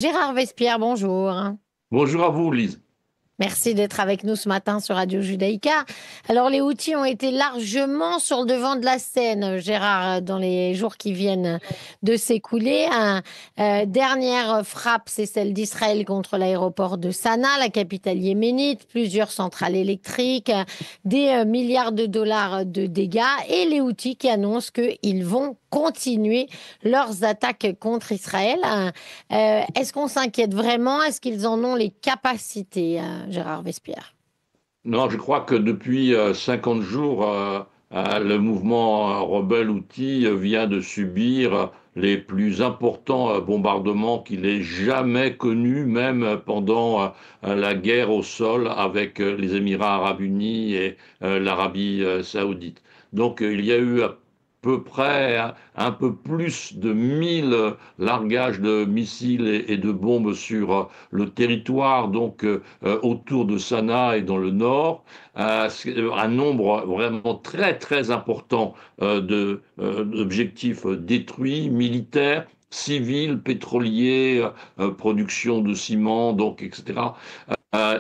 Gérard Vespierre, bonjour. Bonjour à vous, Lise. Merci d'être avec nous ce matin sur Radio Judaïka. Alors, les Houthis ont été largement sur le devant de la scène, Gérard, dans les jours qui viennent de s'écouler. Dernière frappe, c'est celle d'Israël contre l'aéroport de Sanaa, la capitale yéménite, plusieurs centrales électriques, des milliards de dollars de dégâts et les Houthis qui annoncent qu'ils vont continuer leurs attaques contre Israël. Est-ce qu'on s'inquiète vraiment? Est-ce qu'ils en ont les capacités, Gérard Vespierre? Non, je crois que depuis 50 jours, le mouvement rebelle Houthi vient de subir les plus importants bombardements qu'il ait jamais connus, même pendant la guerre au sol avec les Émirats arabes unis et l'Arabie saoudite. Donc il y a eu à peu près un peu plus de 1000 largages de missiles et de bombes sur le territoire, donc autour de Sanaa et dans le nord, un nombre vraiment très très important d'objectifs détruits, militaires, civils, pétroliers, production de ciment, donc etc.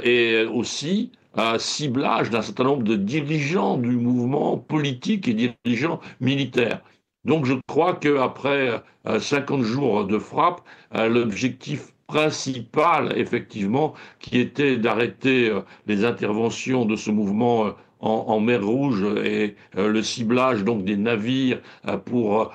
Et aussi ciblage d'un certain nombre de dirigeants du mouvement politique et dirigeants militaires. Donc je crois qu'après 50 jours de frappe, l'objectif principal, effectivement, qui était d'arrêter les interventions de ce mouvement en mer Rouge et le ciblage donc des navires pour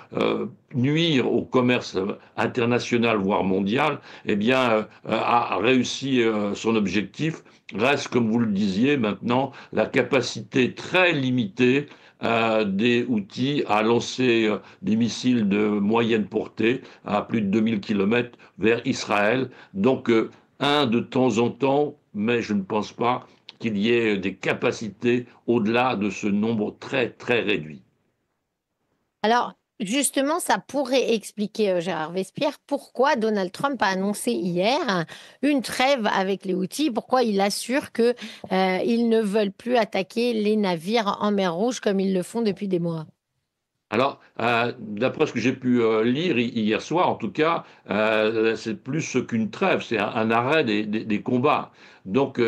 nuire au commerce international, voire mondial, eh bien, a réussi son objectif. Reste, comme vous le disiez maintenant, la capacité très limitée des Houthis à lancer des missiles de moyenne portée à plus de 2000 km vers Israël. Donc, un de temps en temps, mais je ne pense pas qu'il y ait des capacités au-delà de ce nombre très, très réduit. Alors, justement, ça pourrait expliquer, Gérard Vespierre, pourquoi Donald Trump a annoncé hier une trêve avec les Houthis, pourquoi il assure que, ils ne veulent plus attaquer les navires en mer Rouge comme ils le font depuis des mois. Alors, d'après ce que j'ai pu lire hier soir, en tout cas, c'est plus qu'une trêve, c'est un arrêt des combats. Donc,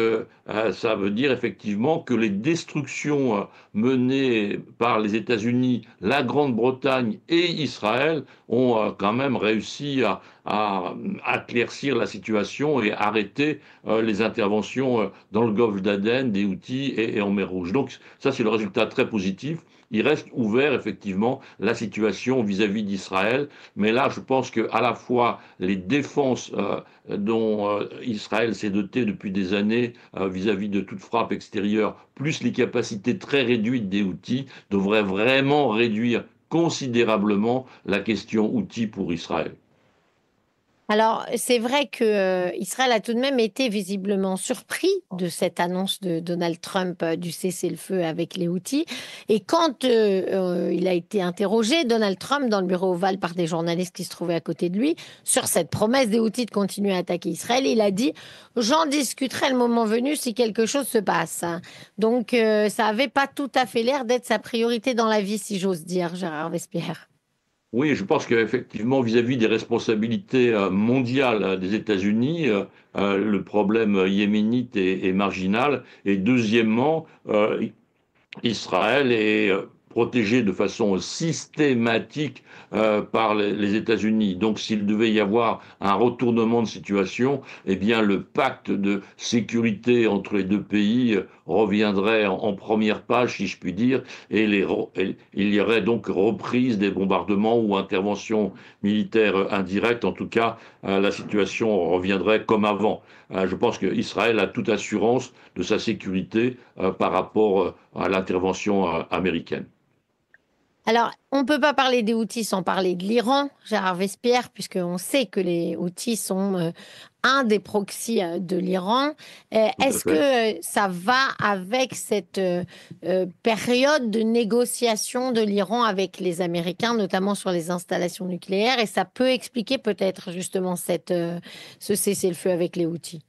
ça veut dire effectivement que les destructions menées par les États-Unis, la Grande-Bretagne et Israël ont quand même réussi à éclaircir la situation et arrêter les interventions dans le golfe d'Aden des Houthis et en mer Rouge. Donc, ça, c'est le résultat très positif. Il reste ouvert effectivement la situation vis-à-vis d'Israël, mais là je pense que à la fois les défenses dont Israël s'est doté depuis des années vis-à-vis de toute frappe extérieure, plus les capacités très réduites des Houthis, devraient vraiment réduire considérablement la question Houthi pour Israël. Alors, c'est vrai que Israël a tout de même été visiblement surpris de cette annonce de Donald Trump du cessez-le-feu avec les Houthis. Et quand il a été interrogé, Donald Trump, dans le bureau ovale par des journalistes qui se trouvaient à côté de lui, sur cette promesse des Houthis de continuer à attaquer Israël, il a dit, j'en discuterai le moment venu si quelque chose se passe. Donc, ça avait pas tout à fait l'air d'être sa priorité dans la vie, si j'ose dire, Gérard Vespierre. Oui, je pense qu'effectivement, vis-à-vis des responsabilités mondiales des États-Unis, le problème yéménite est marginal. Et deuxièmement, Israël est protégé de façon systématique par les États-Unis. Donc, s'il devait y avoir un retournement de situation, eh bien, le pacte de sécurité entre les deux pays reviendrait en première page, si je puis dire, et il y aurait donc reprise des bombardements ou interventions militaires indirectes. En tout cas, la situation reviendrait comme avant. Je pense qu'Israël a toute assurance de sa sécurité par rapport à l'intervention américaine. Alors, on ne peut pas parler des Houthis sans parler de l'Iran, Gérard Vespierre, puisqu'on sait que les Houthis sont un des proxys de l'Iran. Tout à Est-ce fait. que ça va avec cette période de négociation de l'Iran avec les Américains, notamment sur les installations nucléaires, et ça peut expliquer peut-être justement ce cessez-le-feu avec les Houthis?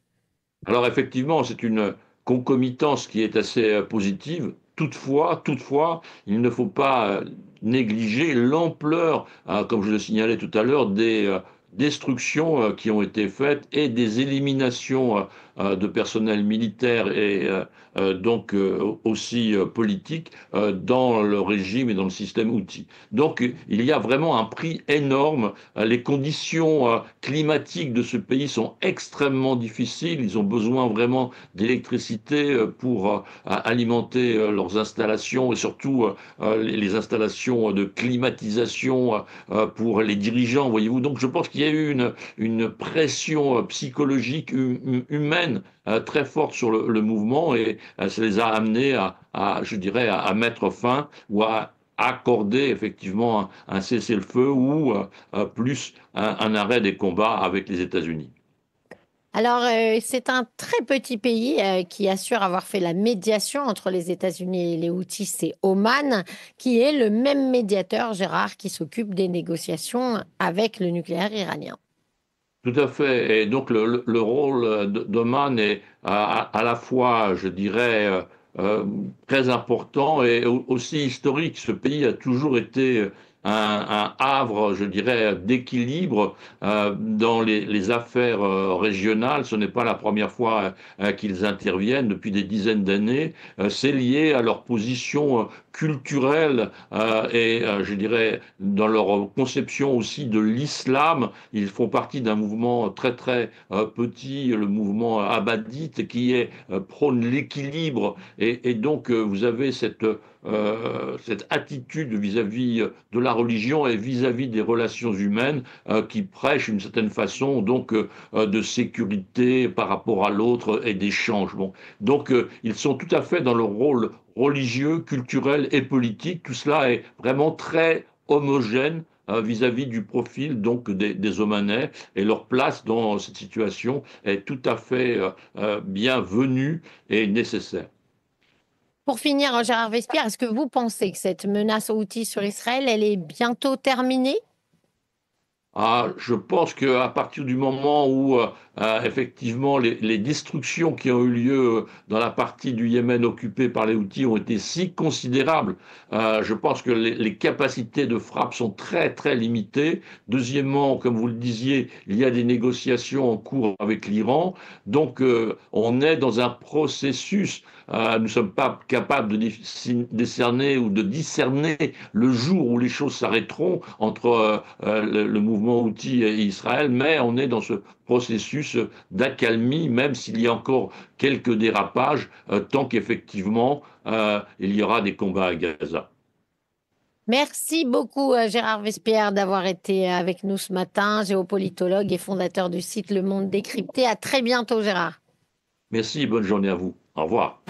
Alors effectivement, c'est une concomitance qui est assez positive. Toutefois, il ne faut pas négliger l'ampleur, comme je le signalais tout à l'heure, destructions qui ont été faites et des éliminations de personnel militaire et donc aussi politique dans le régime et dans le système Houthi. Donc il y a vraiment un prix énorme. Les conditions climatiques de ce pays sont extrêmement difficiles. Ils ont besoin vraiment d'électricité pour alimenter leurs installations et surtout les installations de climatisation pour les dirigeants, voyez-vous. Donc je pense qu'il y a eu une pression psychologique humaine très forte sur le mouvement et ça les a amenés je dirais, à mettre fin ou à accorder effectivement un cessez-le-feu ou plus un arrêt des combats avec les États-Unis. Alors, c'est un très petit pays qui assure avoir fait la médiation entre les États-Unis et les Houthis, c'est Oman, qui est le même médiateur, Gérard, qui s'occupe des négociations avec le nucléaire iranien. Tout à fait. Et donc le rôle d'Oman est à la fois, je dirais, euh, très important et aussi historique. Ce pays a toujours été un havre, je dirais, d'équilibre dans les affaires régionales. Ce n'est pas la première fois qu'ils interviennent depuis des dizaines d'années. C'est lié à leur position culturelle et, je dirais, dans leur conception aussi de l'islam. Ils font partie d'un mouvement très très petit, le mouvement abadite, qui est prône l'équilibre. Et donc vous avez cette attitude vis-à-vis de la religion et vis-à-vis des relations humaines qui prêche une certaine façon donc de sécurité par rapport à l'autre et d'échange. Bon. Donc ils sont tout à fait dans le rôle religieux, culturel et politique. Tout cela est vraiment très homogène vis-à-vis du profil donc des Omanais et leur place dans cette situation est tout à fait bienvenue et nécessaire. Pour finir, Gérard Vespierre, est-ce que vous pensez que cette menace Houthi sur Israël, elle est bientôt terminée? Ah, je pense qu'à partir du moment où effectivement les destructions qui ont eu lieu dans la partie du Yémen occupée par les Houthis ont été si considérables, je pense que les capacités de frappe sont très très limitées. Deuxièmement, comme vous le disiez, il y a des négociations en cours avec l'Iran, donc on est dans un processus. Nous ne sommes pas capables de décerner ou de discerner le jour où les choses s'arrêteront entre le mouvement Houthi et Israël, mais on est dans ce processus d'accalmie, même s'il y a encore quelques dérapages, tant qu'effectivement il y aura des combats à Gaza. Merci beaucoup, Gérard Vespierre, d'avoir été avec nous ce matin, géopolitologue et fondateur du site Le Monde Décrypté. À très bientôt, Gérard. Merci, bonne journée à vous. Au revoir.